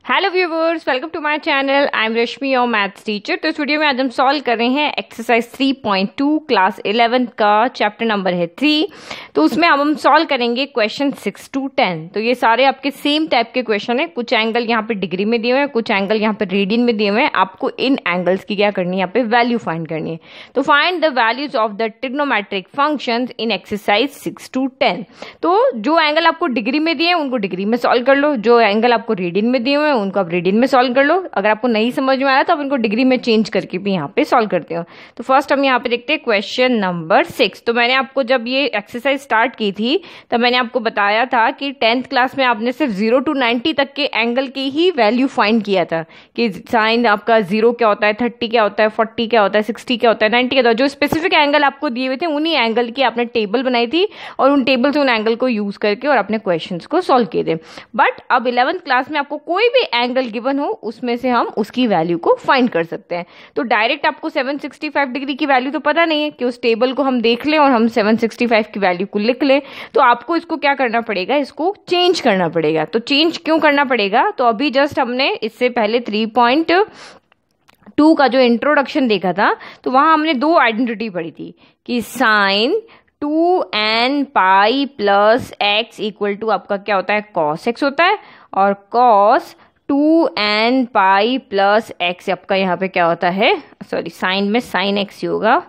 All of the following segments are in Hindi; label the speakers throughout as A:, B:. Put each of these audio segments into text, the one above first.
A: Hello viewers, welcome to my channel. I am Rashmi, your maths teacher. तो इस वीडियो में आज हम सॉल्व कर रहे हैं एक्सरसाइज 3.2 क्लास 11 का चैप्टर नंबर है 3। तो उसमें अब हम सॉल्व करेंगे क्वेश्चन 6 to 10। तो ये सारे आपके सेम टाइप के क्वेश्चन है। कुछ एंगल यहाँ पे डिग्री में दिए हुए हैं, कुछ एंगल यहाँ पे रेडियन में दिए हुए हैं। आपको इन एंगल्स की क्या करनी है, यहाँ पे वैल्यू फाइंड करनी है। तो find the values of the trigonometric functions in exercise 6 to 10। तो जो एंगल आपको डिग्री में दिए हैं उनको डिग्री में सॉल्व कर लो, जो एंगल आपको रेडियन में दिए हुए हैं उनको आप रेडियन में सॉल्व कर लो। अगर आपको नहीं समझ में आ रहा तो आप इनको डिग्री में चेंज करके भी यहाँ पे सॉल्व करते हो। तो फर्स्ट हम यहाँ पे देखते हैं क्वेश्चन नंबर 6। तो मैंने आपको जब ये एक्सरसाइज स्टार्ट की थी तब मैंने आपको बताया था कि 10th क्लास में आपने सिर्फ 0 to 90 तक के एंगल की ही वैल्यू फाइंड किया था कि साइन आपका 0 क्या होता है, 30 क्या होता है, 40 क्या होता है, 60 क्या होता है, 90 क्या होता है। जो स्पेसिफिक एंगल आपको दिए हुए थे उन्हीं एंगल की आपने टेबल बनाई थी और उन टेबल से उन एंगल को यूज करके और अपने क्वेश्चन को सॉल्व किए थे। बट अब 11th क्लास में आपको कोई भी एंगल गिवन हो उसमें से हम उसकी वैल्यू को फाइंड कर सकते हैं। तो डायरेक्ट आपको 765 डिग्री की वैल्यू तो पता नहीं है कि उस टेबल को हम देख लें और हम 765 की वैल्यू को लिख लें। तो आपको इसको क्या करना पड़ेगा, इसको चेंज करना पड़ेगा। तो चेंज क्यों करना पड़ेगा, तो अभी जस्ट हमने इससे पहले 3.2 का जो इंट्रोडक्शन देखा था तो वहां हमने दो आइडेंटिटी पढ़ी थी कि sine 2n pi plus x equal to आपका क्या होता है, कॉस एक्स होता है, और cos 2n pi plus x आपका यहाँ पे क्या होता है, सॉरी साइन में साइन एक्स ही होगा,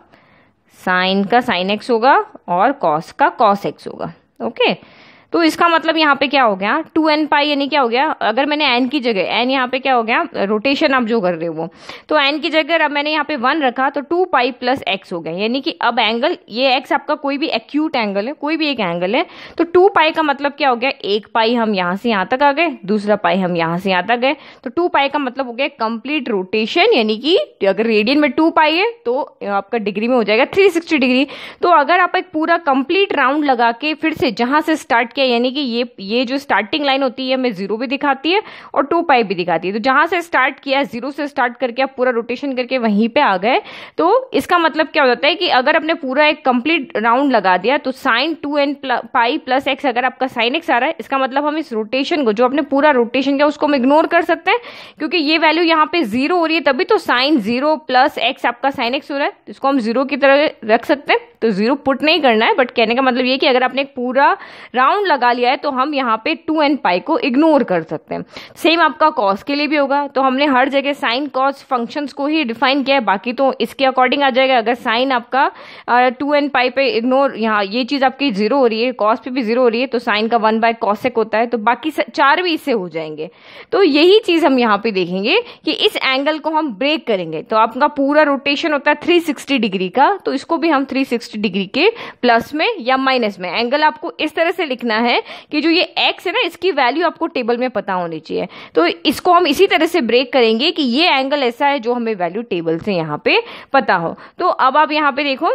A: साइन का साइन एक्स होगा और कॉस का कॉस एक्स होगा। ओके, तो इसका मतलब यहाँ पे क्या हो गया, 2n पाई यानी क्या हो गया, अगर मैंने n की जगह n यहाँ पे क्या हो गया, रोटेशन आप जो कर रहे हो वो, तो n की जगह अब मैंने यहाँ पे 1 रखा तो 2 पाई प्लस x हो गया। यानी कि अब एंगल ये x आपका कोई भी एक्यूट एंगल है, कोई भी एक एंगल है, तो 2 पाई का मतलब क्या हो गया, एक पाई हम यहाँ से यहाँ तक आ गए, दूसरा पाई हम यहाँ से यहाँ तक गए। तो 2 पाई का मतलब हो गया कंप्लीट रोटेशन, यानी कि अगर रेडियन में 2 पाई है तो आपका डिग्री में हो जाएगा 360 डिग्री। तो अगर आप एक पूरा कंप्लीट राउंड लगा के फिर से जहां से स्टार्ट किया, यानी कि ये जो स्टार्टिंग लाइन होती है हमें 0 भी दिखाती है और 2 पाई भी दिखाती है। तो जहां से स्टार्ट किया, 0 से स्टार्ट करके आप पूरा रोटेशन करके वहीं पे आ गए, तो इसका मतलब क्या हो जाता है कि अगर आपने पूरा एक कंप्लीट राउंड लगा दिया तो sign 2n pi plus x, अगर आपका साइन एक्स आ रहा है इसका मतलब हम इस रोटेशन को, जो आपने पूरा रोटेशन किया उसको हम इग्नोर कर सकते हैं, क्योंकि ये वैल्यू यहाँ पे 0 हो रही है तभी तो साइन 0 प्लस एक्स आपका साइन एक्स हो रहा है, तो इसको हम 0 की तरह रख सकते हैं। तो 0 पुट नहीं करना है, बट कहने का मतलब ये कि अगर आपने एक पूरा राउंड लगा लिया है तो हम यहाँ पे 2n पाई को इग्नोर कर सकते हैं। सेम आपका कॉस के लिए भी होगा। तो हमने हर जगह साइन कॉस फंक्शंस को ही डिफाइन किया है, बाकी तो इसके अकॉर्डिंग आ जाएगा। अगर साइन आपका 2n पाई पे इग्नोर, यहाँ ये चीज आपकी 0 हो रही है, कॉस पे भी 0 हो रही है, तो साइन का 1/cosec होता है, तो बाकी 4 भी इससे हो जाएंगे। तो यही चीज हम यहाँ पे देखेंगे कि इस एंगल को हम ब्रेक करेंगे। तो आपका पूरा रोटेशन होता है 360 डिग्री का, तो इसको भी हम 360 डिग्री के प्लस में या माइनस में, एंगल आपको इस तरह से लिखना है कि जो ये x है ना, इसकी वैल्यू आपको टेबल में पता होनी चाहिए। तो इसको हम इसी तरह से ब्रेक करेंगे कि ये एंगल ऐसा है जो हमें वैल्यू टेबल से यहाँ पे पता हो। तो अब आप यहाँ पे देखो,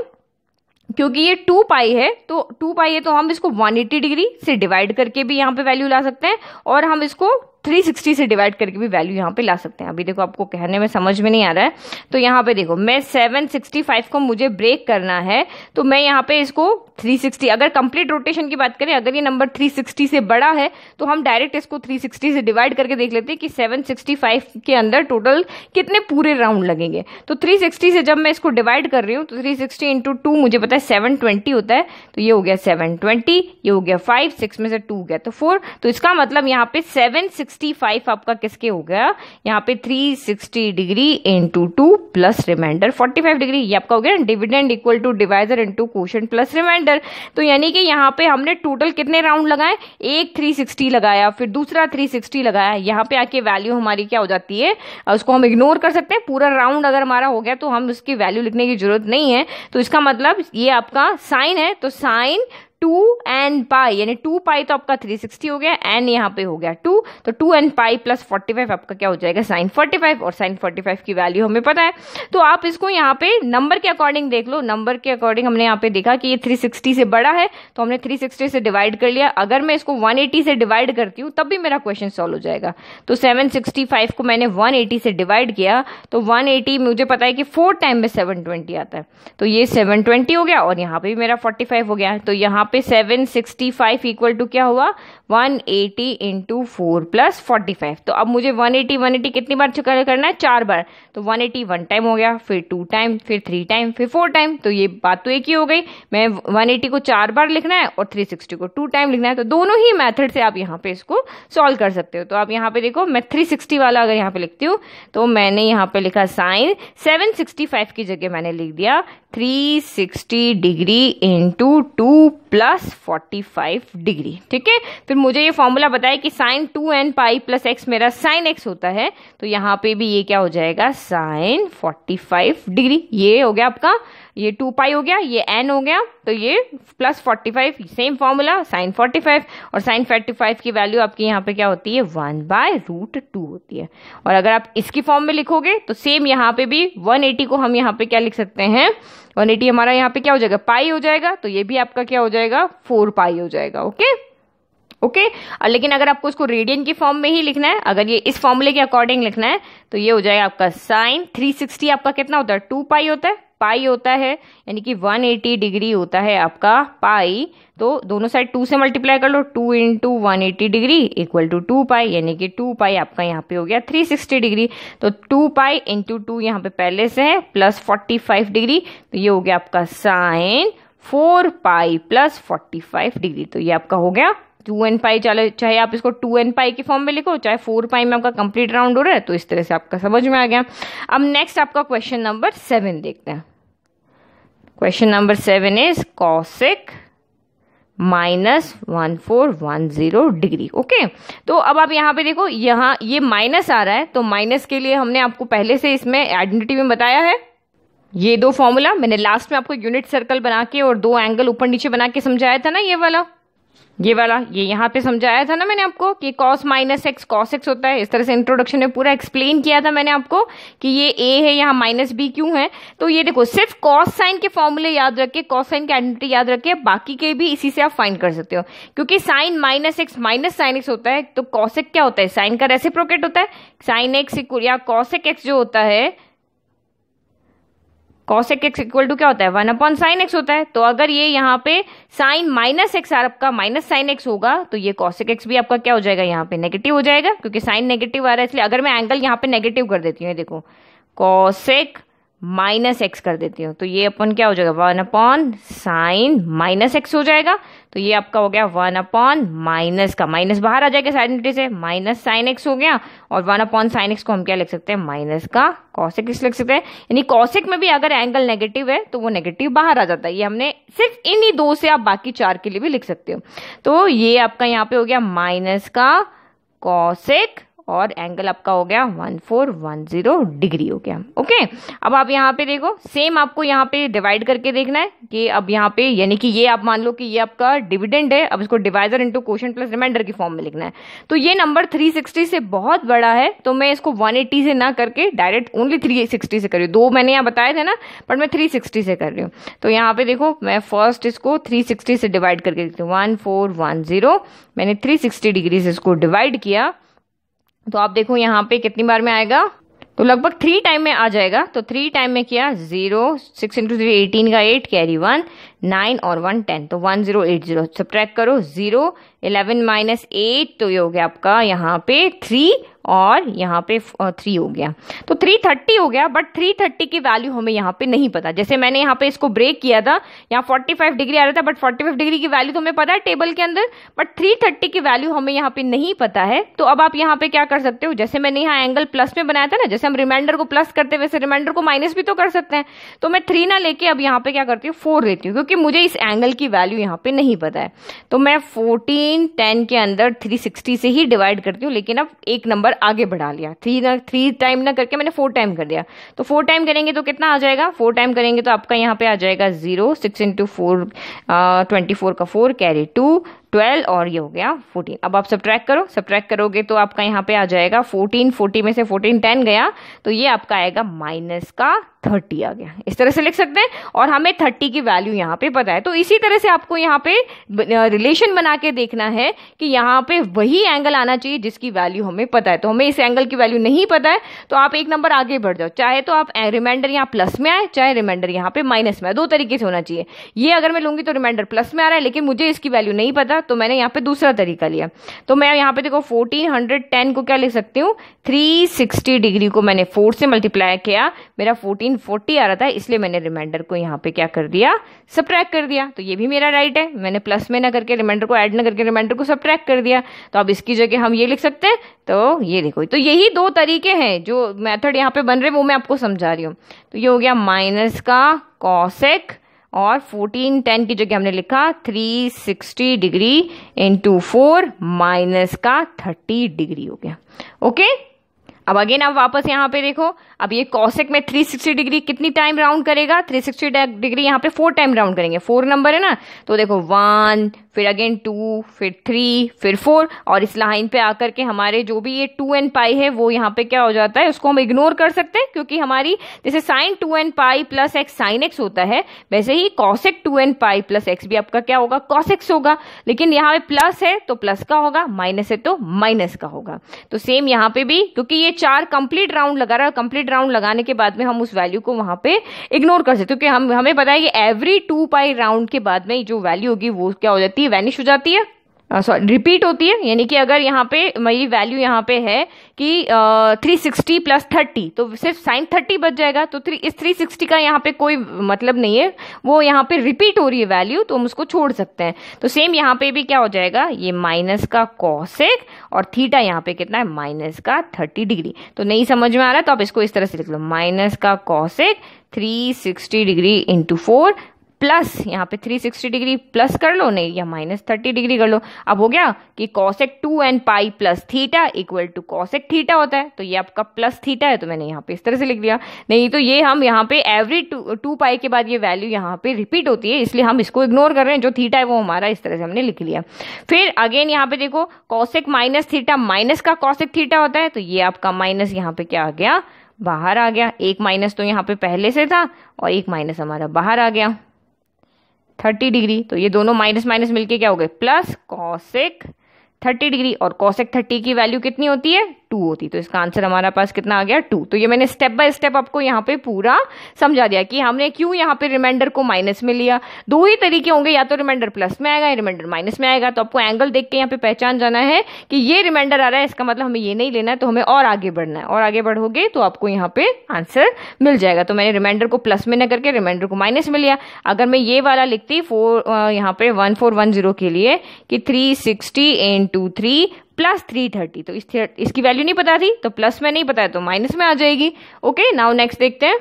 A: क्योंकि ये 2 पाई है तो 2 पाई है तो हम इसको 180 डिग्री से डिवाइड करके भी यहाँ पे वैल्यू ला सकते हैं, और हम इसको 360 से डिवाइड करके भी वैल्यू यहाँ पे ला सकते हैं। अभी देखो आपको कहने में समझ में नहीं आ रहा है, तो यहाँ पे देखो मैं 765 को मुझे ब्रेक करना है, तो मैं यहाँ पे इसको 360, अगर कंप्लीट रोटेशन की बात करें, अगर ये नंबर 360 से बड़ा है तो हम डायरेक्ट इसको 360 से डिवाइड करके देख लेते हैं कि 765 के अंदर टोटल कितने पूरे राउंड लगेंगे। तो 360 से जब मैं इसको डिवाइड कर रही हूँ तो 360 इंटू 2 मुझे पता है 720 होता है, तो ये हो गया 720, ये हो गया 5, 6 में से 2 गया तो 4। तो इसका मतलब यहाँ पे 765 आपका किसके हो गया, यहाँ पे 360 degree into 2 plus reminder 45 degree, ये आपका हो गया dividend equal to divisor into quotient plus reminder. तो यानी कि यहाँ पे हमने टोटल कितने राउंड लगाए, एक 360 लगाया, फिर दूसरा 360 लगाया, यहाँ पे आके वैल्यू हमारी क्या हो जाती है, उसको हम इग्नोर कर सकते हैं। पूरा राउंड अगर हमारा हो गया तो हम उसकी वैल्यू लिखने की जरूरत नहीं है। तो इसका मतलब ये आपका साइन है, तो साइन 2n पाई, यानी 2 पाई तो आपका 360 हो गया, n यहाँ पे हो गया 2, तो 2n पाई प्लस 45 आपका क्या हो जाएगा, साइन 45, और साइन 45 की वैल्यू हमें पता है। तो आप इसको यहाँ पे नंबर के अकॉर्डिंग देख लो, नंबर के अकॉर्डिंग हमने यहाँ पे देखा कि ये 360 से बड़ा है तो हमने 360 से डिवाइड कर लिया। अगर मैं इसको 180 से डिवाइड करती हूँ तब भी मेरा क्वेश्चन सॉल्व हो जाएगा। तो 765 को मैंने 180 से डिवाइड किया तो 180 मुझे पता है कि 4 टाइम में 720 आता है, तो ये 720 हो गया और यहाँ पे भी मेरा 45 हो गया। तो यहाँ पे 765 इक्वल टू क्या हुआ 180 इंटू 4 प्लस 45। तो अब मुझे 180 कितनी बार करना है 4 बार। तो 180 1 टाइम हो गया, फिर 2 टाइम, फिर 3 टाइम, फिर 4 टाइम। तो ये बात तो एक ही हो गई, मैं 180 को 4 बार लिखना है और 360 को 2 टाइम लिखना है। तो दोनों ही मेथड से आप यहाँ पे इसको सॉल्व कर सकते हो। तो आप यहाँ पे देखो, मैं 360 वाला अगर यहाँ पे लिखती हूँ तो मैंने यहाँ पे लिखा साइन 765 की जगह मैंने लिख दिया 360 डिग्री इंटू 2 प्लस 45 डिग्री। ठीक है, फिर मुझे ये फॉर्मूला बताया कि sine 2n pi plus x मेरा साइन एक्स होता है। तो यहाँ पे भी ये क्या हो जाएगा साइन 45 डिग्री। ये हो गया आपका, ये 2 पाई हो गया, ये n हो गया, तो ये प्लस 45 सेम फॉर्मूला साइन 45। और साइन 45 की वैल्यू आपकी यहाँ पे क्या होती है 1/√2 होती है। और अगर आप इसकी फॉर्म में लिखोगे तो सेम यहाँ पे भी 180 को हम यहाँ पे क्या लिख सकते हैं 180 हमारा यहाँ पे क्या हो जाएगा पाई हो जाएगा। तो ये भी आपका क्या हो जाएगा 4 पाई हो जाएगा। ओके लेकिन अगर आपको इसको रेडियन की फॉर्म में ही लिखना है, अगर ये इस फॉर्मूले के अकॉर्डिंग लिखना है तो ये हो जाएगा आपका साइन 360 आपका कितना होता है 2 पाई होता है, पाई होता है यानी कि 180 डिग्री होता है आपका पाई। तो दोनों साइड 2 से मल्टीप्लाई कर लो, 2 इंटू 180 डिग्री इक्वल टू 2 पाई, यानी कि 2 पाई आपका यहाँ पे हो गया 360 डिग्री। तो 2 पाई इंटू 2 यहाँ पे पहले से है प्लस 45 डिग्री, तो ये हो गया आपका साइन 4 पाई प्लस 45 डिग्री। तो ये आपका हो गया 2n पाई। चाहे आप इसको 2n पाई की फॉर्म में लिखो, चाहे 4 पाई में आपका कंप्लीट राउंड हो रहा है। तो इस तरह से आपका समझ में आ गया। अब नेक्स्ट आपका क्वेश्चन नंबर 7 देखते हैं। Question number 7 is cosec -1410 degree. Okay, तो अब आप यहाँ पे देखो, यहाँ ये माइनस आ रहा है, तो माइनस के लिए हमने आपको पहले से इसमें आइडेंटिटी में बताया है। ये दो फॉर्मूला मैंने लास्ट में आपको यूनिट सर्कल बना के और 2 एंगल ऊपर नीचे बना के समझाया था ना, ये वाला ये यहाँ पे समझाया था ना मैंने आपको कि cos minus x cos x होता है। इस तरह से इंट्रोडक्शन में पूरा एक्सप्लेन किया था मैंने आपको कि ये a है, यहाँ माइनस b क्यों है। तो ये देखो, सिर्फ cos साइन के फॉर्मूले याद रखे, cos साइन की आइडेंटिटी याद रखे, बाकी के भी इसी से आप फाइंड कर सकते हो। क्योंकि sine minus x minus sine x होता है, तो cosec क्या होता है साइन का रेसिप्रोकेट होता है। साइन एक्स या cosec एक्स जो होता है, cosec x इक्वल टू क्या होता है 1/sin x होता है। तो अगर ये यहाँ पे साइन माइनस एक्स आपका माइनस साइन एक्स होगा, तो ये cosec x भी आपका क्या हो जाएगा यहाँ पे नेगेटिव हो जाएगा, क्योंकि साइन नेगेटिव आ रहा है। इसलिए अगर मैं एंगल यहाँ पे नेगेटिव कर देती हूँ, देखो cosec माइनस एक्स कर देती हूँ, तो ये अपन क्या हो जाएगा 1/sin माइनस एक्स हो जाएगा। तो ये आपका हो गया 1/ माइनस का माइनस बाहर आ जाएगा साइड से, माइनस साइन एक्स हो गया। और 1/sin एक्स को हम क्या लिख सकते हैं माइनस का cosec एक्स लिख सकते हैं। यानी cosec में भी अगर एंगल नेगेटिव है तो वो नेगेटिव बाहर आ जाता है। ये हमने सिर्फ इन्हीं 2 से, आप बाकी 4 के लिए भी लिख सकते हो। तो ये आपका यहाँ पे हो गया माइनस का cosec और एंगल आपका हो गया 1410 डिग्री हो गया। ओके, अब आप यहाँ पे देखो, सेम आपको यहाँ पे डिवाइड करके देखना है कि अब यहाँ पे यानी कि ये आप मान लो कि ये आपका डिविडेंड है, अब इसको divisor into quotient plus reminder की फॉर्म में लिखना है। तो ये नंबर 360 से बहुत बड़ा है, तो मैं इसको 180 से ना करके डायरेक्ट ओनली 360 से कर रही हूँ। 2 मैंने यहाँ बताए थे ना, बट मैं 360 से कर रही हूँ। तो यहाँ पे देखो, मैं फर्स्ट इसको 360 से डिवाइड करके देखती हूँ। 1410 मैंने 360 डिग्री से इसको डिवाइड किया, तो आप देखो यहाँ पे कितनी बार में आएगा, तो लगभग 3 टाइम में आ जाएगा। तो 3 टाइम में किया 0, 6 इंटू 3 18 का 8 कैरी 1 9 और 1 10, तो 1080 सब्ट्रैक्ट करो 0 11 माइनस 8, तो ये हो गया आपका यहाँ पे 3 और यहाँ पे 3 हो गया, तो 330 हो गया। बट 330 की वैल्यू हमें यहाँ पे नहीं पता। जैसे मैंने यहाँ पे इसको ब्रेक किया था, यहाँ 45 डिग्री आ रहा था, बट 45 डिग्री की वैल्यू तो हमें पता है टेबल के अंदर, बट 330 की वैल्यू हमें यहाँ पे नहीं पता है। तो अब आप यहाँ पे क्या कर सकते हो, जैसे मैंने यहाँ एंगल प्लस में बनाया था ना, जैसे हम रिमाइंडर को प्लस करते वैसे रिमाइंडर को माइनस भी तो कर सकते हैं। तो मैं 3 ना लेके अब यहाँ पे क्या करती हूँ 4 लेती हूँ, क्योंकि मुझे इस एंगल की वैल्यू यहाँ पे नहीं पता है। तो मैं 14 10 के अंदर 360 से ही डिवाइड करती हूँ, लेकिन अब एक नंबर आगे बढ़ा लिया, 3 टाइम ना करके मैंने 4 टाइम कर दिया। तो 4 टाइम करेंगे तो कितना आ जाएगा, 4 टाइम करेंगे तो आपका यहाँ पे आ जाएगा 0, 6 इंटू 4 24 का 4 कैरी 2 12 और ये हो गया 14। अब आप सब्ट्रैक्ट करो, सब्ट्रैक्ट करोगे तो आपका यहाँ पे आ जाएगा 14, 40 में से 14 10 गया तो ये आपका आएगा माइनस का 30 आ गया। इस तरह से लिख सकते हैं और हमें 30 की वैल्यू यहाँ पे पता है। तो इसी तरह से आपको यहाँ पे रिलेशन बना के देखना है कि यहाँ पे वही एंगल आना चाहिए जिसकी वैल्यू हमें पता है। तो हमें इस एंगल की वैल्यू नहीं पता है तो आप एक नंबर आगे बढ़ जाओ, चाहे तो आप रिमाइंडर यहाँ प्लस में आए चाहे रिमाइंडर यहाँ पे माइनस में आए, दो तरीके से होना चाहिए। ये अगर मैं लूंगी तो रिमाइंडर प्लस में आ रहा है लेकिन मुझे इसकी वैल्यू नहीं पता तो मैंने यहाँ पे दूसरा तरीका लिया। तो मैं यहाँ पे देखो 1410 को क्या लिख सकती हूँ, 360 डिग्री को मैंने 4 से मल्टीप्लाई किया, मेरा 1440 आ रहा था इसलिए मैंने रिमाइंडर को यहाँ पे क्या कर दिया, सब्ट्रैक्ट कर दिया। तो ये भी मेरा राइट है, मैंने प्लस में ना करके रिमाइंडर को ऐड ना करके रिमाइंडर को सब्ट्रैक्ट कर दिया। तो अब इसकी जगह हम ये लिख सकते हैं। तो ये देखो, तो यही दो तरीके हैं जो मेथड यहाँ पे बन रहे हैं वो मैं आपको समझा रही हूँ। तो ये हो गया माइनस का कॉसेक और 1410 की जगह हमने लिखा 360 डिग्री इंटू 4 माइनस का 30 डिग्री हो गया। ओके, अब अगेन आप वापस यहाँ पे देखो, अब ये कॉसेक में 360 डिग्री कितनी टाइम राउंड करेगा, 360 डिग्री यहाँ पे 4 टाइम राउंड करेंगे, 4 नंबर है ना। तो देखो 1 फिर अगेन 2 फिर 3 फिर 4 और इस लाइन पे आकर के हमारे जो भी ये 2n पाई है वो यहाँ पे क्या हो जाता है, उसको हम इग्नोर कर सकते हैं क्योंकि हमारी जैसे sine 2n pi plus x sine x होता है वैसे ही cosec 2n pi plus x भी आपका क्या होगा, कॉस एक्स होगा। लेकिन यहाँ पे प्लस है तो प्लस का होगा, माइनस है तो माइनस का होगा। तो सेम यहाँ पे भी क्योंकि ये 4 कंप्लीट राउंड लगा रहा है, कंप्लीट राउंड लगाने के बाद में हम उस वैल्यू को वहां पे इग्नोर कर सकते हैं क्योंकि हमें पता है कि एवरी 2 पाई राउंड के बाद में जो वैल्यू होगी वो क्या हो जाती है, वैनिश हो जाती है, सॉरी रिपीट होती है। यानी कि अगर यहाँ पे मेरी वैल्यू यहाँ पे है कि 360 प्लस 30 तो सिर्फ साइन 30 बच जाएगा। तो इस 360 का यहाँ पे कोई मतलब नहीं है, वो यहाँ पे रिपीट हो रही है वैल्यू तो हम उसको छोड़ सकते हैं। तो सेम यहाँ पे भी क्या हो जाएगा, ये माइनस का कॉसेक और थीटा यहाँ पे कितना है, माइनस का 30 डिग्री। तो नहीं समझ में आ रहा है तो आप इसको इस तरह से लिख लो, माइनस का कॉसेक 360 डिग्री इंटू 4 प्लस यहाँ पे 360 डिग्री प्लस कर लो, नहीं या माइनस 30 डिग्री कर लो। अब हो गया कि cosec 2n pi plus theta equal to cosec theta होता है। तो ये आपका प्लस थीटा है तो मैंने यहाँ पे इस तरह से लिख दिया। नहीं तो ये हम यहाँ पे एवरी 2 पाई के बाद ये वैल्यू यहाँ पे रिपीट होती है इसलिए हम इसको इग्नोर कर रहे हैं, जो थीटा है वो हमारा इस तरह से हमने लिख लिया। फिर अगेन यहाँ पे देखो कॉसेक माइनस थीटा माइनस का कॉसेक थीटा होता है। तो ये आपका माइनस यहाँ पे क्या आ गया, बाहर आ गया। एक माइनस तो यहाँ पे पहले से था और एक माइनस हमारा बाहर आ गया 30 डिग्री। तो ये दोनों माइनस माइनस मिलके क्या हो गए, प्लस कॉसेक 30 डिग्री। और कॉसेक 30 की वैल्यू कितनी होती है, 2 होती। तो इसका आंसर हमारा पास कितना आ गया, 2। तो ये मैंने स्टेप बाय स्टेप आपको यहाँ पे पूरा समझा दिया कि हमने क्यों यहाँ पे रिमाइंडर को माइनस में लिया। दो ही तरीके होंगे, या तो रिमाइंडर प्लस में आएगा या रिमाइंडर माइनस में आएगा। तो आपको एंगल देख के यहाँ पे पहचान जाना है कि ये रिमाइंडर आ रहा है, इसका मतलब हमें ये नहीं लेना है, तो हमें और आगे बढ़ना है। और आगे बढ़ोगे तो आपको यहाँ पे आंसर मिल जाएगा। तो मैंने रिमाइंडर को प्लस में न करके रिमाइंडर को माइनस में लिया। अगर मैं ये वाला लिखती यहाँ पे 1410 के लिए कि 360 इंटू 3 प्लस 330, तो इसकी वैल्यू नहीं पता थी तो प्लस में नहीं पता है तो माइनस में आ जाएगी। ओके, नाउ नेक्स्ट देखते हैं।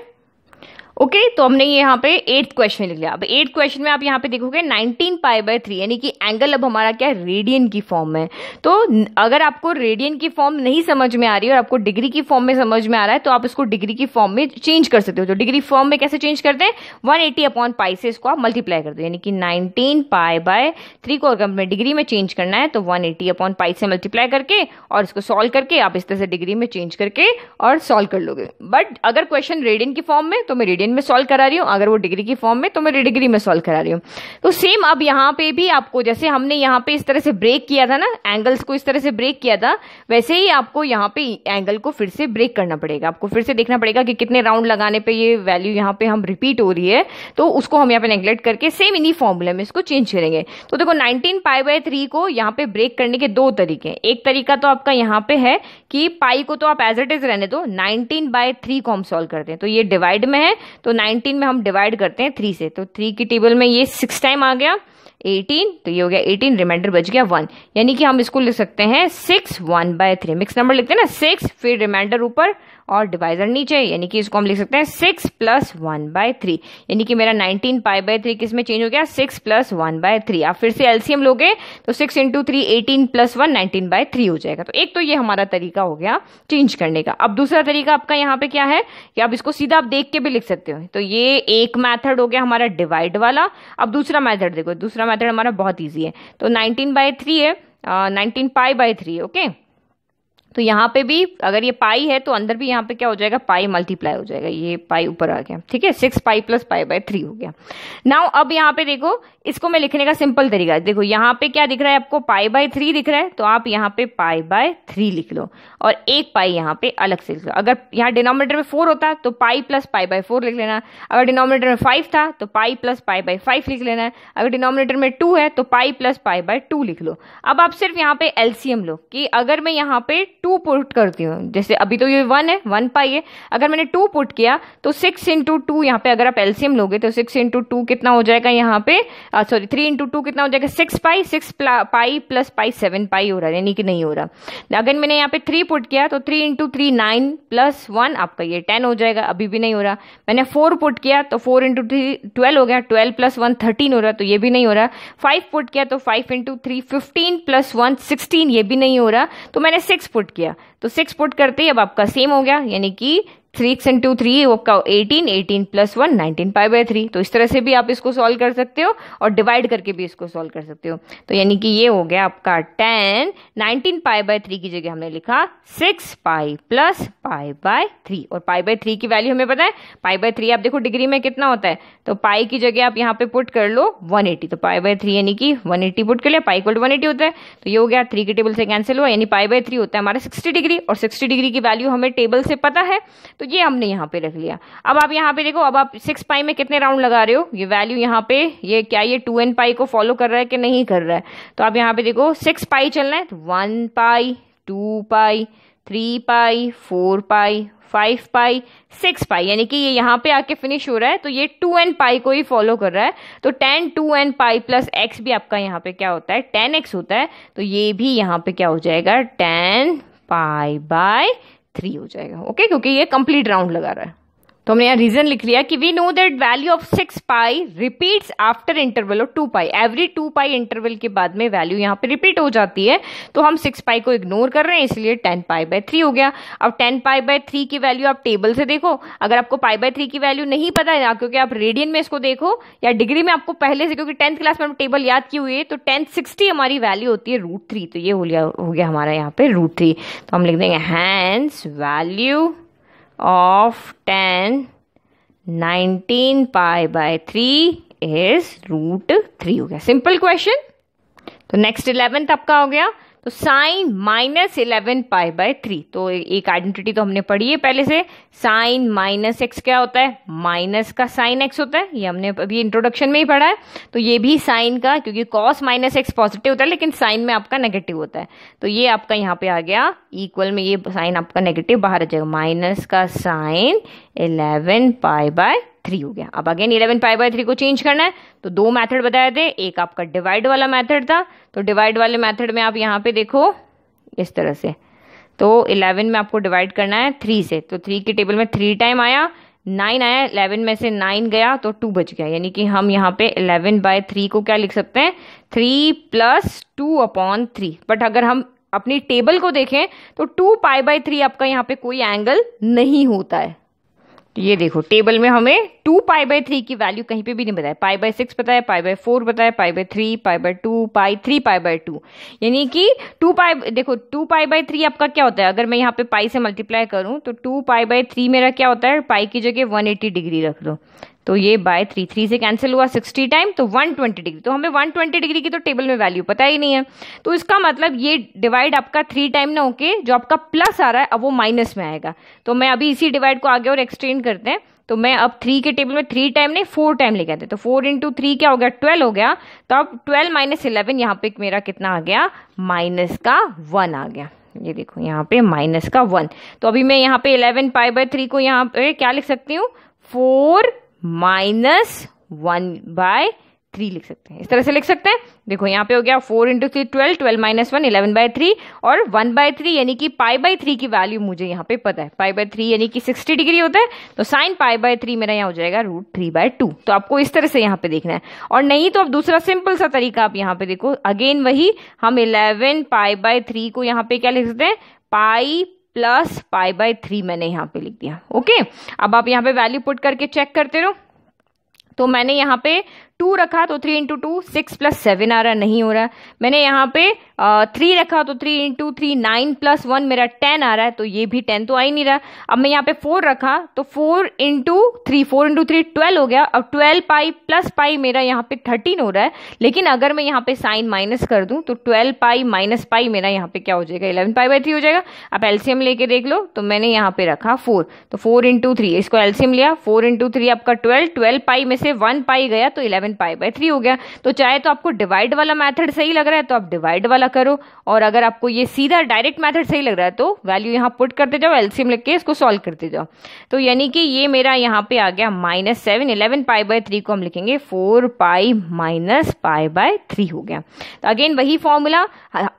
A: ओके, तो हमने ये यहाँ पे 8th क्वेश्चन लिख लिया। अब 8th क्वेश्चन में आप यहाँ पे देखोगे 19 पाई बाय 3 यानी कि एंगल अब हमारा क्या है, रेडियन की फॉर्म में। तो अगर आपको रेडियन की फॉर्म नहीं समझ में आ रही है और आपको डिग्री की फॉर्म में समझ में आ रहा है तो आप इसको डिग्री की फॉर्म में चेंज कर सकते हो। तो डिग्री फॉर्म में कैसे चेंज करते हैं, 180 अपॉन पाई से इसको आप मल्टीप्लाई कर दो, यानी कि 19 पाई बाय 3 को अगर हमें डिग्री में चेंज करना है तो 180 अपॉन पाई से मल्टीप्लाई करके और इसको सॉल्व करके आप इस तरह से डिग्री में चेंज करके और सॉल्व कर लोगे। बट अगर क्वेश्चन रेडियन की फॉर्म में तो मैं रेडियन में सॉल्व करा रही हूँ, अगर वो डिग्री की फॉर्म में तो मैं डिग्री में सॉल्व करा रही हूँ। तो सेम अब यहाँ पे भी आपको जैसे हमने यहाँ पे इस तरह से ब्रेक किया था ना, एंगल्स को इस तरह से ब्रेक किया था, वैसे ही आपको यहाँ पे एंगल को फिर से ब्रेक करना पड़ेगा। आपको फिर से देखना पड़ेगा कि कितने राउंड लगाने पे ये वैल्यू यहाँ पे हम रिपीट हो रही है, तो उसको हम यहाँ पे नेग्लेक्ट करके सेम इन्हीं फॉर्मूले में इसको चेंज करेंगे। तो देखो 19 पाई बाय 3 को यहाँ पे ब्रेक करने के दो तरीके हैं। एक तरीका तो आपका यहाँ पे है कि पाई को तो आप एज इट इज रहने दो, 19 बाय 3 को हम सॉल्व करते हैं। तो ये डिवाइड में है तो 19 में हम डिवाइड करते हैं 3 से, तो 3 की टेबल में ये 6 टाइम आ गया 18, तो ये हो गया 18, रिमाइंडर बच गया 1, यानी कि हम इसको लिख सकते हैं 6 1/3। मिक्स नंबर लिखते हैं ना, 6 फिर रिमाइंडर ऊपर और डिवाइजर नीचे, यानी कि इसको हम लिख सकते हैं 6 + 1/3, यानी कि मेरा 19 π/3 किस में चेंज हो गया, 6 + 1/3। आप फिर से एलसीएम लोगे तो 6 × 3 18 + 1 19/3 हो जाएगा। तो एक तो ये हमारा तरीका हो गया चेंज करने का। अब दूसरा तरीका आपका यहाँ पे क्या है कि आप इसको सीधा आप देख के भी लिख सकते हो। तो ये एक मेथड हो गया हमारा डिवाइड वाला। अब दूसरा मेथड देखो, दूसरा मेथड हमारा बहुत ईजी है। तो 19/3 है, 19 π/3 है, ओके। तो यहाँ पे भी अगर ये पाई है तो अंदर भी यहाँ पे क्या हो जाएगा, पाई मल्टीप्लाई हो जाएगा, ये पाई ऊपर आ गया, ठीक है। 6 π + π/3 हो गया। नाउ अब यहाँ पे देखो, इसको मैं लिखने का सिंपल तरीका है। देखो यहाँ पे क्या दिख रहा है आपको, π/3 दिख रहा है, तो आप यहाँ पे π/3 लिख लो और एक पाई यहाँ पे अलग से लिख लो। अगर यहाँ डिनोमिनेटर में 4 होता तो π + π/4 लिख लेना। अगर डिनोमिनेटर में 5 था तो π + π/5 लिख लेना है। अगर डिनोमिनेटर में 2 है तो π + पी/2 लिख लो। अब आप सिर्फ यहाँ पे एलसीएम लो कि अगर मैं यहाँ पे 2 पुट करती हूँ, जैसे अभी तो ये 1 है, 1 पाई है, अगर मैंने 2 पुट किया तो 6 × 2, यहाँ पे अगर आप एलसीएम लोगे तो 6 × 2 कितना हो जाएगा यहाँ पे, सॉरी 3 × 2 कितना हो जाएगा, 6 पाई, 6 पाई + पाई 7 पाई हो रहा है, यानी कि नहीं हो रहा। अगर मैंने यहाँ पे 3 पुट किया तो 3 × 3 9 + 1 आपका ये 10 हो जाएगा, अभी भी नहीं हो रहा। मैंने 4 पुट किया तो 4 × 3 12 हो गया, 12 + 1 13 हो रहा, तो ये भी नहीं हो रहा। 5 पुट किया तो 5 × 3 15 + 1 16, ये भी नहीं हो रहा। तो मैंने 6 पुट किया तो 6 पुट करते ही अब आपका सेम हो गया, यानी कि 6 × 3 आपका 18, 18 + 1 19 π/3। तो इस तरह से भी आप इसको सॉल्व कर सकते हो और डिवाइड करके भी इसको सॉल्व कर सकते हो। तो यानी कि ये हो गया आपका 10, 19 π/3 की जगह हमने लिखा 6 π + π/3, और π/3 की वैल्यू हमें पता है, π/3 आप देखो डिग्री में कितना होता है, तो पाई की जगह आप यहाँ पे पुट कर लो 180, तो π/3 यानी कि 180 पुट कर लिया, पाई = 180 होता है। तो ये हो गया, 3 के टेबल से कैंसिल हुआ, यानी π/3 होता है हमारा 60 डिग्री, और 60 डिग्री की वैल्यू हमें टेबल से पता है, तो ये हमने यहाँ पे रख लिया। अब आप यहाँ पे देखो, अब आप 6 पाई में कितने राउंड लगा रहे हो, ये वैल्यू यहाँ पे ये क्या, ये 2n पाई को फॉलो कर रहा है कि नहीं कर रहा है। तो आप यहाँ पे देखो 6 पाई चलना है, तो 1 पाई, 2 पाई, 3 पाई, 4 पाई, 5 पाई, 6 पाई, यानी कि ये यहाँ पे आके फिनिश हो रहा है, तो ये 2n पाई को ही फॉलो कर रहा है। तो 10 2n पाई + x भी आपका यहाँ पे क्या होता है, 10x होता है। तो ये भी यहाँ पे क्या हो जाएगा, 10 π/3 हो जाएगा, ओके, क्योंकि ये कंप्लीट राउंड लगा रहा है। तो हमने यहाँ रीजन लिख लिया कि we know that value of 6 pi repeats after interval of 2 pi. Every 2 pi interval के बाद में वैल्यू यहाँ पे रिपीट हो जाती है, तो हम 6 पाई को इग्नोर कर रहे हैं, इसलिए 10 π/3 हो गया। अब 10 π/3 की वैल्यू आप टेबल से देखो, अगर आपको π/3 की वैल्यू नहीं पता है, क्योंकि आप रेडियन में इसको देखो या डिग्री में आपको पहले से, क्योंकि 10th क्लास में टेबल याद की हुई है, तो 1060 हमारी वैल्यू होती है √3, तो ये हो गया हमारा यहाँ पे √3। तो हम लिख देंगे हैंस वैल्यू ऑफ 10 19 π/3 इज √3 हो गया। Simple question. तो नेक्स्ट 11th आपका हो गया, तो साइन -11 π/3। तो एक आइडेंटिटी तो हमने पढ़ी है पहले से, साइन -x क्या होता है, माइनस का साइन x होता है, ये हमने अभी इंट्रोडक्शन में ही पढ़ा है। तो ये भी साइन का, क्योंकि cos -x पॉजिटिव होता है लेकिन साइन में आपका नेगेटिव होता है, तो ये आपका यहाँ पे आ गया इक्वल में, ये साइन आपका नेगेटिव बाहर आ जाएगा, माइनस का साइन 11 π/3 हो गया। अब अगेन 11 π/3 को चेंज करना है, तो 2 मेथड बताए थे, एक आपका डिवाइड वाला मेथड था। तो डिवाइड वाले मेथड में आप यहाँ पे देखो इस तरह से, तो 11 में आपको डिवाइड करना है 3 से, तो 3 की टेबल में 3 टाइम आया, 9 आया, 11 में से 9 गया तो 2 बच गया, यानी कि हम यहाँ पे 11/3 को क्या लिख सकते हैं, 3 + 2/3। बट अगर हम अपनी टेबल को देखें तो 2 π/3 आपका यहाँ पे कोई एंगल नहीं होता है। ये देखो टेबल में हमें 2 π/3 की वैल्यू कहीं पे भी नहीं बताया, π/6 पता है, π/4 पता है, π/3, π/2, π3 π/2, यानी कि 2 पाई, देखो 2 π/3 आपका क्या होता है, अगर मैं यहाँ पे पाई से मल्टीप्लाई करूं तो 2 π/3 मेरा क्या होता है, पाई की जगह 180 डिग्री रख लो, तो ये बाय 3 से कैंसिल हुआ 60 टाइम, तो 120 डिग्री। तो हमें 120 डिग्री की तो टेबल में वैल्यू पता ही नहीं है, तो इसका मतलब ये डिवाइड आपका 3 टाइम ना होके जो आपका प्लस आ रहा है अब वो माइनस में आएगा। तो मैं अभी इसी डिवाइड को आगे और एक्सटेंड करते हैं, तो मैं अब 3 के टेबल में 3 टाइम नहीं 4 टाइम लेके आते, तो 4 × 3 क्या हो गया, 12 हो गया। तो अब 12 - 11 यहाँ पे मेरा कितना आ गया, -1 आ गया। ये देखो यहाँ पे -1। तो अभी मैं यहाँ पे 11 π/3 को यहाँ पे क्या लिख सकती हूँ, 4 - 1/3 3 लिख सकते हैं। इस तरह से लिख सकते हैं। देखो यहाँ पे हो गया 4 इंटू 3 12, 12 माइनस 1 11/3 और 1/3 यानी कि π/3 की वैल्यू मुझे यहाँ पे पता है। π/3 यानी कि 60 डिग्री होता है, तो साइन π/3 मेरा यहाँ हो जाएगा √3/2। तो आपको इस तरह से यहाँ पे देखना है। और नहीं तो अब दूसरा सिंपल सा तरीका आप यहाँ पे देखो, अगेन वही हम 11 π/3 को यहाँ पे क्या लिख सकते हैं, पाई प्लस π/3 मैंने यहाँ पे लिख दिया। ओके, अब आप यहाँ पे वैल्यू पुट करके चेक करते रहो। तो मैंने यहाँ पे 2 रखा तो 3 इंटू 2 6 प्लस 7 आ रहा, नहीं हो रहा। मैंने यहाँ पे 3 रखा तो 3 इंटू 3 9 प्लस 1 मेरा 10 आ रहा है, तो ये भी 10 तो आ ही नहीं रहा। अब मैं यहाँ पे 4 रखा तो 4 इंटू 3 12 हो गया। अब 12 पाई प्लस पाई मेरा यहाँ पे 13 हो रहा है, लेकिन अगर मैं यहाँ पे साइन माइनस कर दूं तो 12 पाई माइनस पाई मेरा यहाँ पे क्या हो जाएगा, 11 π/3 हो जाएगा। अब एलसीएम लेके देख लो, तो मैंने यहाँ पे रखा 4, तो 4 इंटू 3, इसको एलसीएम लिया, 4 इंटू 3 आपका 12 पाई में से 1 पाई गया तो 11 π/3 हो गया। तो चाहे तो आपको डिवाइड वाला मेथड सही लग रहा है तो आप डिवाइड वाला करो, और अगर आपको ये सीधा डायरेक्ट मेथड सही लग रहा है तो वैल्यू यहाँ पुट करते जाओ, एलसीएम लिख के इसको सॉल्व करते जाओ। तो यानी कि ये मेरा यहाँ पे आ गया -7, 11 π/3 को हम लिखेंगे 4 पाई माइनस π/3 हो गया। तो अगेन वही फॉर्मूला,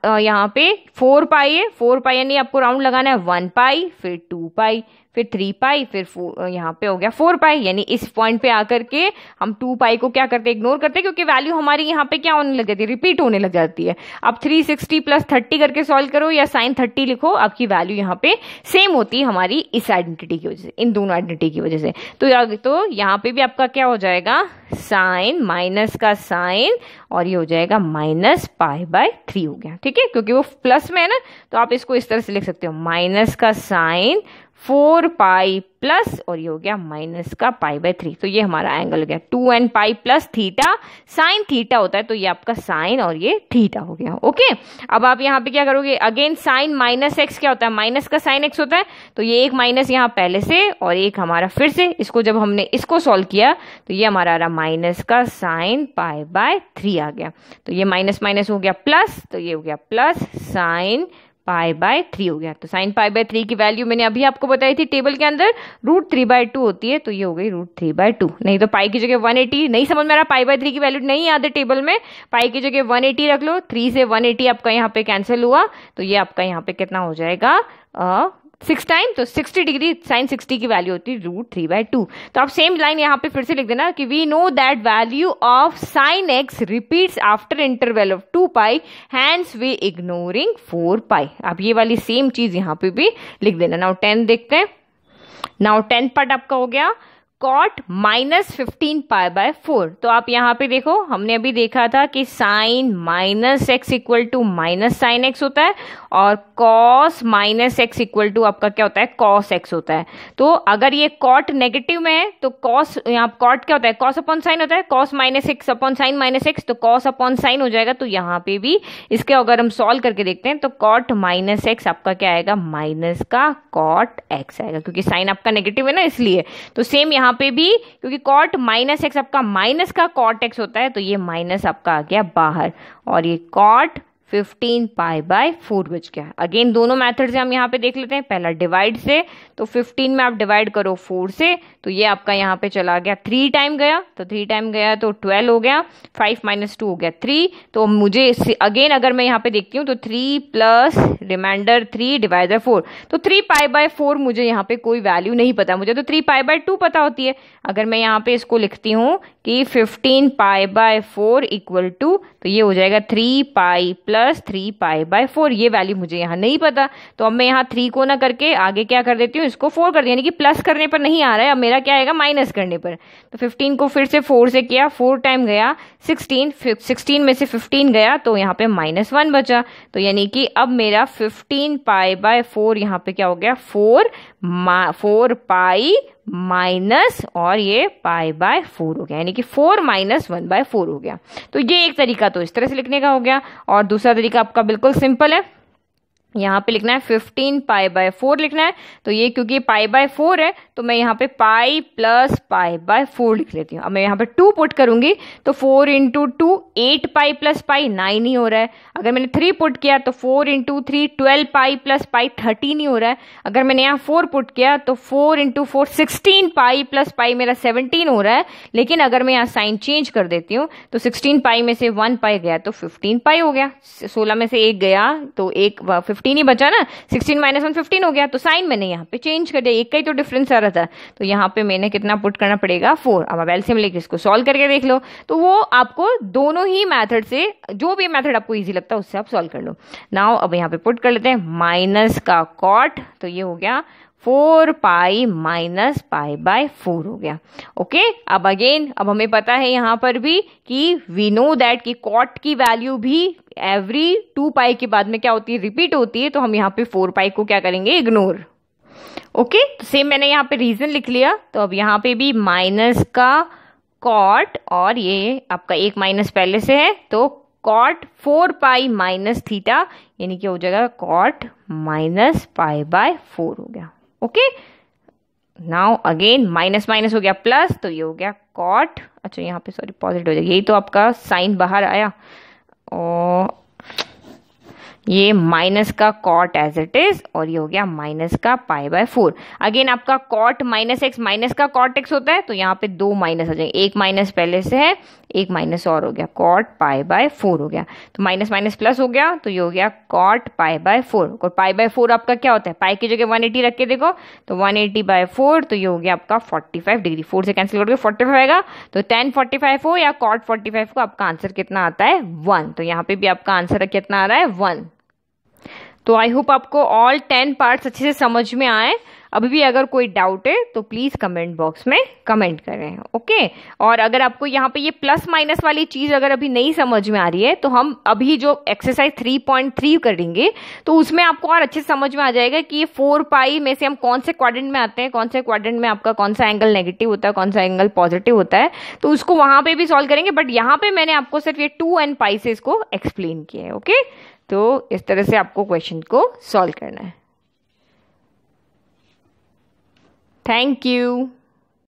A: यहाँ पे 4 पाई है, 4 पाई यानी आपको राउंड लगाना है 1 पाई, फिर 2 पाई, फिर 3 पाई, फिर यहाँ पे हो गया 4 पाई। यानी इस पॉइंट पे आकर के हम 2 पाई को क्या करते हैं, इग्नोर करते हैं, क्योंकि वैल्यू हमारी यहाँ पे क्या होने लग जाती है, रिपीट होने लग जाती है। अब 360 प्लस 30 करके सॉल्व करो या साइन 30 लिखो, आपकी वैल्यू यहाँ पे सेम होती है हमारी इस आइडेंटिटी की वजह से, इन दोनों आइडेंटिटी की वजह से। तो यहाँ पे भी आपका क्या हो जाएगा, साइन माइनस का साइन, और ये हो जाएगा -π/3 हो गया। ठीक है, क्योंकि वो प्लस में है ना, तो आप इसको इस तरह से लिख सकते हो, माइनस का साइन 4 पाई प्लस, और ये हो गया माइनस का π/3। तो ये हमारा एंगल हो गया 2n pi plus theta, sine theta होता है, तो ये आपका साइन और ये थीटा हो गया। ओके, अब आप यहाँ पे क्या करोगे, अगेन साइन माइनस एक्स क्या होता है, माइनस का साइन एक्स होता है, तो ये एक माइनस यहाँ पहले से और एक हमारा फिर से, इसको जब हमने इसको सॉल्व किया तो ये हमारा आ रहा माइनस का साइन π/3 आ गया। तो ये माइनस माइनस हो गया प्लस, तो ये हो गया प्लस साइन π/3 हो गया। तो साइन π/3 की वैल्यू मैंने अभी आपको बताई थी टेबल के अंदर, √3/2 होती है, तो ये हो गई √3/2। नहीं तो पाई की जगह 180, नहीं समझ में आ रहा, π/3 की वैल्यू नहीं याद है टेबल में, पाई की जगह 180 रख लो, 3 से 180 आपका यहाँ पे कैंसिल हुआ, तो ये आपका यहाँ पे कितना हो जाएगा 6 टाइम, तो 60 डिग्री, साइन 60 की वैल्यू होती है √3/2। तो आप सेम लाइन यहाँ पे फिर से लिख देना कि we know that value of sine x repeats after interval of 2 pi, hence we ignoring 4 pi. आप ये वाली सेम चीज यहाँ पे भी लिख देना। नाउ 10 देखते हैं। नाउ 10 पार्ट आपका हो गया कॉट -15 π/4। तो आप यहाँ पे देखो, हमने अभी देखा था कि sine minus x equal to minus sine x होता है, और cos minus x equal to आपका क्या होता है, कॉस एक्स होता है। तो अगर ये कॉट नेगेटिव में है तो कॉस, यहाँ कॉट क्या होता है, कॉस अपॉन साइन होता है, cos minus x upon sine minus x, तो कॉस अपॉन साइन हो जाएगा। तो यहाँ पे भी इसके अगर हम सॉल्व करके देखते हैं तो कॉट माइनस एक्स आपका क्या आएगा, माइनस का कॉट एक्स आएगा, क्योंकि साइन आपका नेगेटिव है ना इसलिए। तो सेम यहाँ पे भी, क्योंकि कॉट माइनस एक्स आपका माइनस का कॉट एक्स होता है, तो ये माइनस आपका आ गया बाहर, और ये कॉट 15 π/4 बच गया। अगेन दोनों मेथड से हम यहाँ पे देख लेते हैं। पहला डिवाइड से, तो 15 में आप डिवाइड करो 4 से, तो ये आपका यहाँ पे चला गया 3 टाइम गया, तो 3 टाइम गया तो 12 हो गया, 5 - 2 हो गया 3। तो मुझे अगेन अगर मैं यहाँ पे देखती हूँ तो 3 प्लस रिमाइंडर 3 डिवाइड 4, तो 3 π/4 मुझे यहाँ पे कोई वैल्यू नहीं पता, मुझे तो 3 π/2 पता होती है। अगर मैं यहाँ पे इसको लिखती हूँ कि 15 π/4 इक्वल टू, तो ये हो जाएगा 3 पाई प्लस 3 π/4, ये वैल्यू मुझे यहाँ नहीं पता। तो अब मैं यहाँ 3 को ना करके आगे क्या कर देती हूँ, इसको 4 कर दिया, यानी कि प्लस करने पर नहीं आ रहा है, अब मेरा क्या आएगा, माइनस करने पर। तो 15 को फिर से 4 से किया, 4 टाइम गया 16 में से 15 गया, तो यहाँ पे -1 बचा। तो यानी कि अब मेरा 15 π/4 यहाँ पे क्या हो गया, 4 पाई माइनस, और ये π/4 हो गया, यानी कि 4 - 1/4 हो गया। तो ये एक तरीका तो इस तरह से लिखने का हो गया, और दूसरा तरीका आपका बिल्कुल सिंपल है। यहाँ पे लिखना है 15π/4 लिखना है। तो ये क्योंकि π/4 है तो मैं यहाँ पे पाई प्लस π/4 लिख लेती हूँ। अब मैं यहाँ पे 2 पुट करूंगी तो 4 इंटू 2 8π प्लस पाई 9 ही हो रहा है। अगर मैंने 3 पुट किया तो 4 इंटू 3 12π प्लस पाई 13 ही हो रहा है। अगर मैंने यहाँ 4 पुट किया तो 4 इंटू 4 16π प्लस पाई मेरा 17 हो रहा है। लेकिन अगर मैं यहाँ साइन चेंज कर देती हूँ तो 16π में से 1π गया तो 15π हो गया। 16 में से 1 गया तो 15 ही बचा ना, 16 माइनस 1 15 हो गया। तो साइन मैंने यहाँ पे चेंज कर दिया, एक का ही तो डिफरेंस आ रहा था। तो यहाँ पे मैंने कितना पुट करना पड़ेगा 4। अब एलसीएम लेके इसको सॉल्व करके देख लो। तो वो आपको दोनों ही मेथड से, जो भी मेथड आपको इजी लगता है उससे आप सॉल्व कर लो। नाउ अब यहाँ पे पुट कर लेते हैं माइनस का कॉट, तो ये हो गया 4π माइनस π/4 हो गया। ओके, अब अगेन अब हमें पता है यहाँ पर भी कि वी नो दैट कि कॉट की वैल्यू भी एवरी 2π के बाद में क्या होती है, रिपीट होती है। तो हम यहाँ पे 4π को क्या करेंगे, इग्नोर। ओके, तो सेम मैंने यहाँ पे रीजन लिख लिया। तो अब यहाँ पे भी माइनस का कॉट, और ये आपका एक माइनस पहले से है तो कॉट 4π माइनस थीटा, यानी कि हो जाएगा कॉट माइनस π/4 हो गया। Okay, now again minus minus हो गया प्लस, तो ये हो गया कॉट, अच्छा यहाँ पे सॉरी पॉजिटिव हो जाएगा, यही तो आपका साइन बाहर आया, और ये माइनस का कॉट एज इट इज, और ये हो गया माइनस का π/4। अगेन आपका कॉट माइनस एक्स माइनस का कॉट एक्स होता है, तो यहाँ पे 2 माइनस आ जाएंगे, एक माइनस पहले से है, एक माइनस और हो गया, कॉट π/4 हो गया। तो माइनस माइनस प्लस हो गया, तो ये हो गया कॉट π/4। और π/4 आपका क्या होता है, पाई की जगह 180 रख के देखो, तो 180/4, तो ये हो गया आपका 45 डिग्री। 4 से कैंसिल करके 45 आएगा, तो tan 45 हो या cot 45 को, आपका आंसर कितना आता है 1। तो यहाँ पे भी आपका आंसर कितना आ रहा है 1। तो आई होप आपको ऑल 10 पार्ट्स अच्छे से समझ में आए। अभी भी अगर कोई डाउट है तो प्लीज कमेंट बॉक्स में कमेंट करें। ओके, और अगर आपको यहाँ पे ये प्लस माइनस वाली चीज अगर अभी नहीं समझ में आ रही है तो हम अभी जो एक्सरसाइज 3.3 करेंगे तो उसमें आपको और अच्छे से समझ में आ जाएगा कि ये 4π में से हम कौन से क्वाड्रेंट में आते हैं, कौन से क्वाड्रेंट में आपका कौन सा एंगल नेगेटिव होता है, कौन सा एंगल पॉजिटिव होता है। तो उसको वहां पे भी सॉल्व करेंगे, बट यहाँ पे मैंने आपको सिर्फ ये 2 and π से इसको एक्सप्लेन किया है। ओके, तो इस तरह से आपको क्वेश्चन को सॉल्व करना है। Thank you.